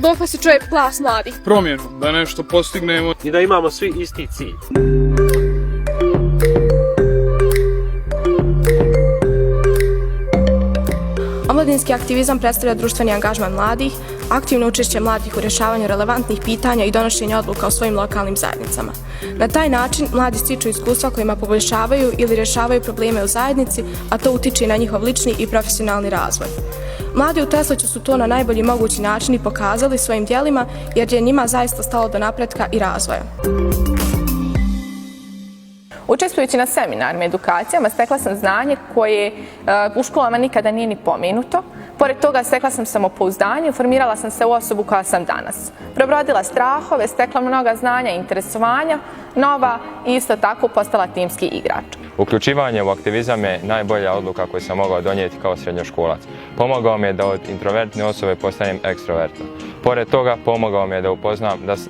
dokle se čuje glas mladih? Promjenu, da nešto postignemo i da imamo svi isti cilj. Omladinski aktivizam predstavlja društveni angažman mladih, aktivno učešće mladih u rješavanju relevantnih pitanja i donošenju odluka u svojim lokalnim zajednicama. Na taj način mladi stiču iskustva kojima poboljšavaju ili rješavaju probleme u zajednici, a to utiče na njihov lični i profesionalni razvoj. Mladi u Tesliću su to na najbolji mogući način i pokazali svojim djelima jer je njima zaista stalo do napretka i razvoja. Učestvujući na seminarima i edukacijama stekla sam znanje koje u školama nikada nije ni pomenuto. Pored toga stekla sam samopouzdanje i formirala sam se u osobu koja sam danas. Prebrodila strahove, stekla mnoga znanja i interesovanja, nova i isto tako postala timski igrač. Uključivanje u aktivizam je najbolja odluka koju sam mogao donijeti kao srednjoškolac. Pomogao mi je da od introvertne osobe postanem ekstrovertom. Pored toga pomogao mi je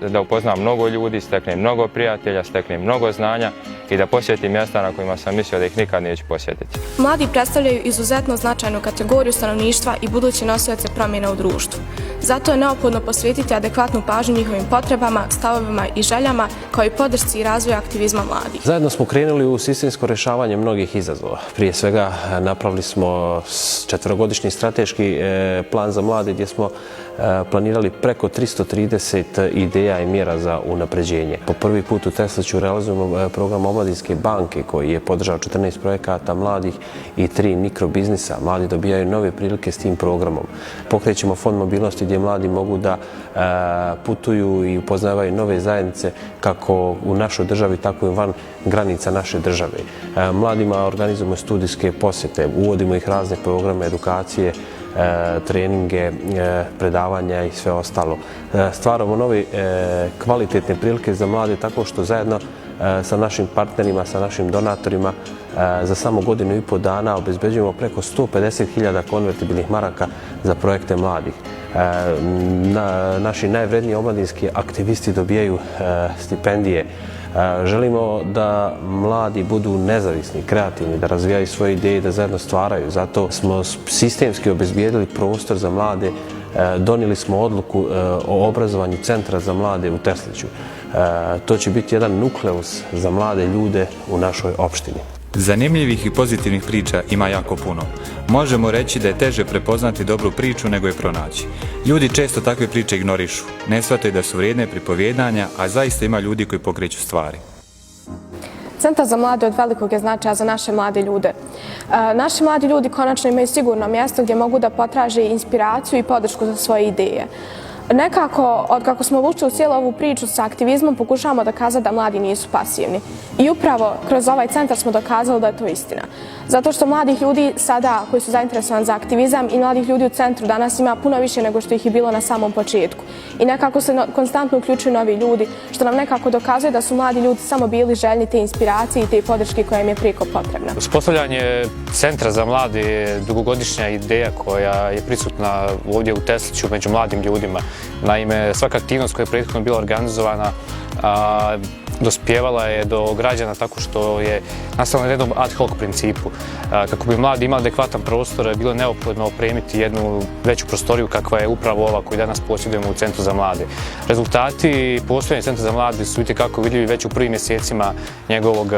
da upoznam mnogo ljudi, steknem mnogo prijatelja, steknem mnogo znanja i da posjetim mjesta na kojima sam mislio da ih nikad neću posjetiti. Mladi predstavljaju izuzetno značajnu kategoriju stanovništva i buduće nosioce promjena u društvu. Zato je neophodno posvetiti adekvatnu pažnju njihovim potrebama, stavovima i željama, kao i podršci i razvoju aktivizma mladih. Zajedno smo krenuli u sistemsko rješavanje mnogih izazova. Prije svega napravili smo četverogodišnji strateški plan za mlade gdje smo planirali preko 330 ideja i mjera za unapređenje. Po prvi put u Tesliću realizujemo program Omladinske banke koji je podržao 14 projekata mladih i 3 mikrobiznisa. Mladi dobijaju nove prilike s tim programom. Pokrećemo fond mobilnosti gdje mladi mogu da putuju i upoznavaju nove zajednice kako u našoj državi, tako i van granica naše države. Mladima organizujemo studijske posjete, uvodimo ih razne programe, edukacije, treninge, predavanja i sve ostalo. Stvaramo nove kvalitetne prilike za mlade tako što zajedno sa našim partnerima, sa našim donatorima za samo godinu i pol dana obezbeđujemo preko 150.000 konvertibilnih maraka za projekte mladih. Naši najvredniji omladinski aktivisti dobijaju stipendije. Želimo da mladi budu nezavisni, kreativni, da razvijaju svoje ideje i da zajedno stvaraju. Zato smo sistemski obezbijedili prostor za mlade. Donijeli smo odluku o obrazovanju centra za mlade u Tesliću. To će biti jedan nukleus za mlade ljude u našoj opštini. Zanimljivih i pozitivnih priča ima jako puno. Možemo reći da je teže prepoznati dobru priču nego je pronaći. Ljudi često takve priče ignorišu, ne shvataju da su vrijedne pripovjedanja, a zaista ima ljudi koji pokreću stvari. Centar za mlade od velikog je značaja za naše mlade ljude. Naši mladi ljudi konačno imaju sigurno mjesto gdje mogu da potraže inspiraciju i podršku za svoje ideje. Nekako, od kako smo ušli u cijelu ovu priču sa aktivizmom, pokušavamo da kazati da mladi nisu pasivni. I upravo kroz ovaj centar smo dokazali da je to istina. Zato što mladih ljudi sada koji su zainteresovani za aktivizam i mladih ljudi u centru danas ima puno više nego što ih je bilo na samom početku. I nekako se konstantno uključuju novi ljudi, što nam nekako dokazuje da su mladi ljudi samo bili željni te inspiracije i te podrške koja im je prijeko potrebna. Uspostavljanje centra za mlade je dugogodišnja ideja koja je prisutna ovdje u Tesliću među mladim ljudima. Naime, svaka aktivnost koja je prethodno bila organizovana dospjevala je do građana tako što je nastala na jednom ad hoc principu. Kako bi mladi imali adekvatan prostor, bilo je neophodno opremiti jednu veću prostoriju kakva je upravo ova koju danas posjedujemo u Centru za mlade. Rezultati postojanja Centra za mlade su itekako vidljivi već u prvim mjesecima njegovog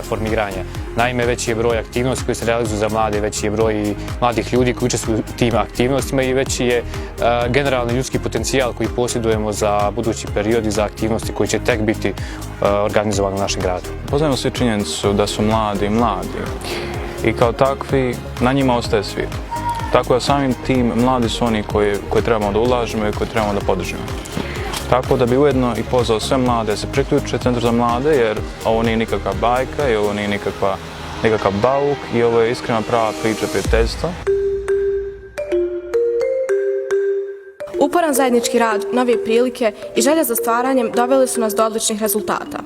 formiranja. Naime, veći je broj aktivnosti koji se realizuju za mlade, veći je broj mladih ljudi koji učestvuju u tim aktivnostima i veći je generalni ljudski potencijal koji posjedujemo za budući period i za aktivnosti koji će tek biti organizovani u našem gradu. Poznajemo svi činjenicu da su mladi i kao takvi na njima ostaje svijet. Tako da samim tim mladi su oni koji trebamo da ulažemo i koji trebamo da podržimo. Tako da bi ujedno i pozvao sve mlade da se priključe Centru za mlade jer ovo nije nikakva bajka i ovo nije nikakav bauk i ovo je iskrena prava priča prijateljstva. Uporan zajednički rad, nove prilike i želja za stvaranjem doveli su nas do odličnih rezultata.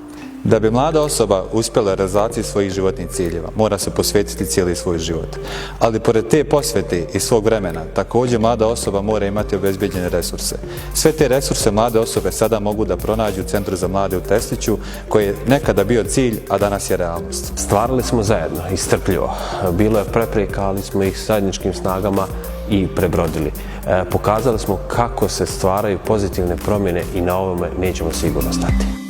Da bi mlada osoba uspjela realizaciji svojih životnih ciljeva, mora se posvetiti cijeli svoj život. Ali pored te posvete i svog vremena, također mlada osoba mora imati obezbeđene resurse. Sve te resurse mlade osobe sada mogu da pronađu u Centru za mlade u Tesliću, koji je nekada bio cilj, a danas je realnost. Stvarali smo zajedno i strpljivo. Bilo je prepreka, ali smo ih zajedničkim snagama i prebrodili. Pokazali smo kako se stvaraju pozitivne promjene i na ovome nećemo sigurno stati.